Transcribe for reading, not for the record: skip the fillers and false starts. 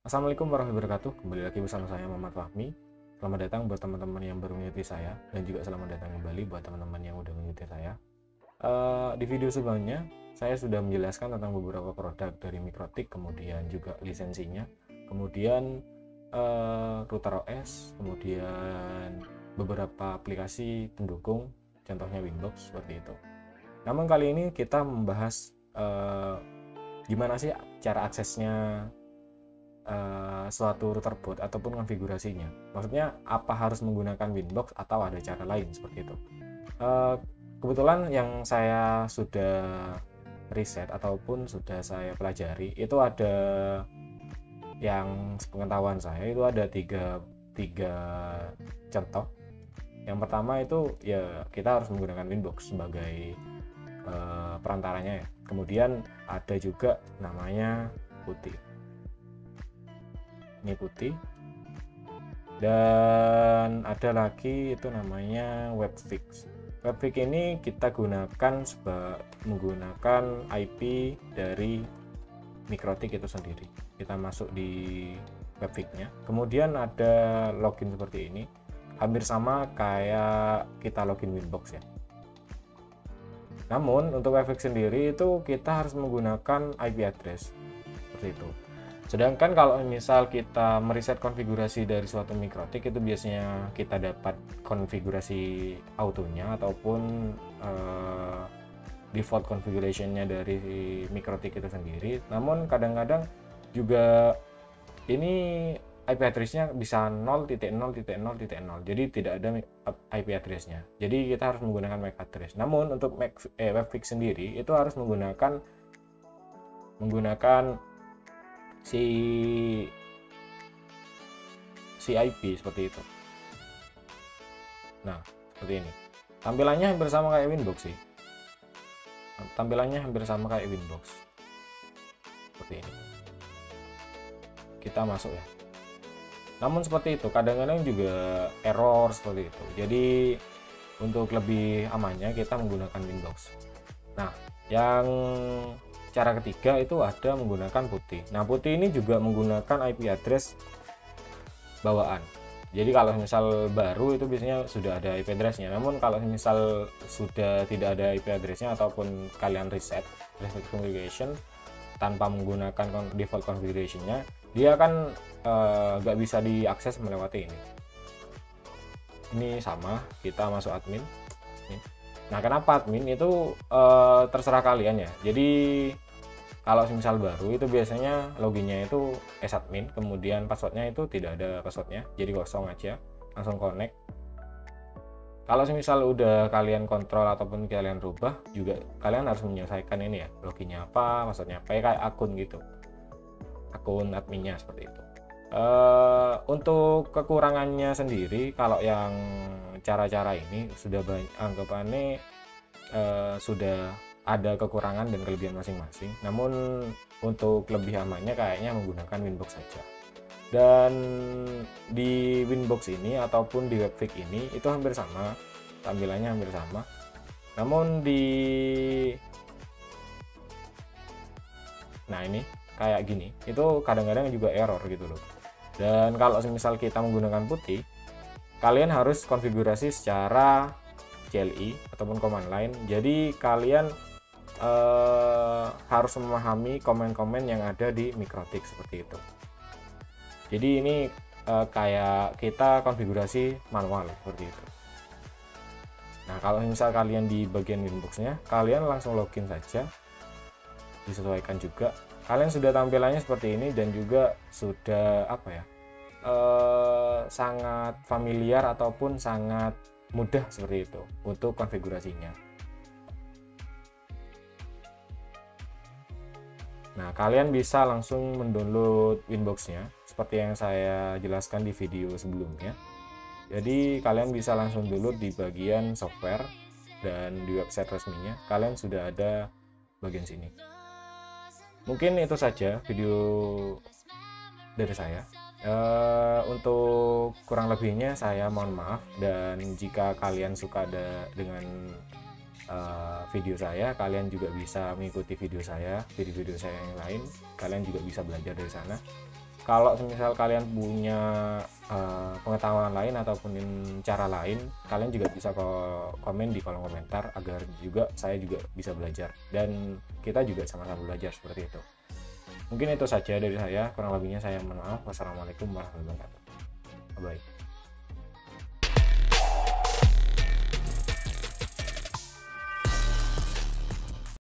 Assalamualaikum warahmatullahi wabarakatuh. Kembali lagi bersama saya Muhammad Fahmi. Selamat datang buat teman-teman yang baru mengikuti saya, dan juga selamat datang kembali buat teman-teman yang udah mengikuti saya. Di video sebelumnya saya sudah menjelaskan tentang beberapa produk dari Mikrotik, kemudian juga lisensinya, kemudian router OS, kemudian beberapa aplikasi pendukung, contohnya Winbox seperti itu. Namun kali ini kita membahas gimana sih cara aksesnya suatu router boot ataupun konfigurasinya. Maksudnya apa harus menggunakan Winbox atau ada cara lain seperti itu. Kebetulan yang saya sudah riset ataupun sudah saya pelajari itu ada, yang sepengetahuan saya itu ada tiga contoh. Yang pertama itu ya kita harus menggunakan Winbox sebagai perantaranya ya. Kemudian ada juga namanya putih. Ini putih, dan ada lagi itu namanya Webfix. Webfix ini kita gunakan menggunakan IP dari Mikrotik itu sendiri. Kita masuk di Webfix-nya, kemudian ada login seperti ini, hampir sama kayak kita login Winbox ya. Namun untuk Webfix sendiri itu kita harus menggunakan IP address seperti itu. Sedangkan kalau misal kita mereset konfigurasi dari suatu Mikrotik, itu biasanya kita dapat konfigurasi autonya ataupun default configurationnya dari Mikrotik itu sendiri. Namun kadang-kadang juga ini IP address-nya bisa 0.0.0.0, jadi tidak ada IP address-nya. Jadi kita harus menggunakan MAC address. Namun untuk Webfix sendiri itu harus menggunakan si IP seperti itu. Nah, seperti ini. Tampilannya hampir sama kayak Winbox sih. Tampilannya hampir sama kayak Winbox. Seperti ini. Kita masuk ya. Namun seperti itu, kadang-kadang juga error seperti itu. Jadi untuk lebih amannya kita menggunakan Winbox. Nah, yang cara ketiga itu ada menggunakan putih. Nah, putih ini juga menggunakan IP address bawaan. Jadi kalau misal baru itu biasanya sudah ada IP address-nya. Namun kalau misal sudah tidak ada IP address-nya ataupun kalian reset configuration tanpa menggunakan default configuration-nya, dia kan nggak bisa diakses melewati ini. Ini sama, kita masuk admin. Nah, kenapa admin itu terserah kalian ya. Jadi kalau misal baru itu biasanya loginnya itu admin, kemudian passwordnya itu tidak ada passwordnya, jadi kosong aja, langsung connect. Kalau misal udah kalian kontrol ataupun kalian rubah, juga kalian harus menyelesaikan ini ya, loginnya apa, passwordnya apa, kayak akun gitu, akun adminnya seperti itu. Untuk kekurangannya sendiri, kalau yang cara-cara ini sudah banyak, anggapannya sudah ada kekurangan dan kelebihan masing-masing. Namun untuk lebih amannya kayaknya menggunakan Winbox saja. Dan di Winbox ini ataupun di Webfix ini itu hampir sama, tampilannya hampir sama. Namun nah ini kayak gini, itu kadang-kadang juga error gitu loh. Dan kalau misal kita menggunakan putih, kalian harus konfigurasi secara CLI ataupun command line. Jadi kalian harus memahami komen-komen yang ada di Mikrotik seperti itu. Jadi ini kayak kita konfigurasi manual seperti itu. Nah, kalau misal kalian di bagian Winbox-nya, kalian langsung login saja, disesuaikan juga. Kalian sudah tampilannya seperti ini dan juga sudah apa ya, sangat familiar ataupun sangat mudah seperti itu untuk konfigurasinya. Nah, kalian bisa langsung mendownload Winbox-nya seperti yang saya jelaskan di video sebelumnya. Jadi kalian bisa langsung download di bagian software, dan di website resminya kalian sudah ada bagian sini. Mungkin itu saja video dari saya. Untuk kurang lebihnya saya mohon maaf, dan jika kalian suka dengan video saya, kalian juga bisa mengikuti video saya, video-video saya yang lain, kalian juga bisa belajar dari sana. Kalau misal kalian punya pengetahuan lain ataupun cara lain, kalian juga bisa komen di kolom komentar agar juga saya juga bisa belajar dan kita juga sama-sama belajar seperti itu. Mungkin itu saja dari saya, kurang lebihnya saya mohon maaf. Wassalamualaikum warahmatullahi wabarakatuh. Bye.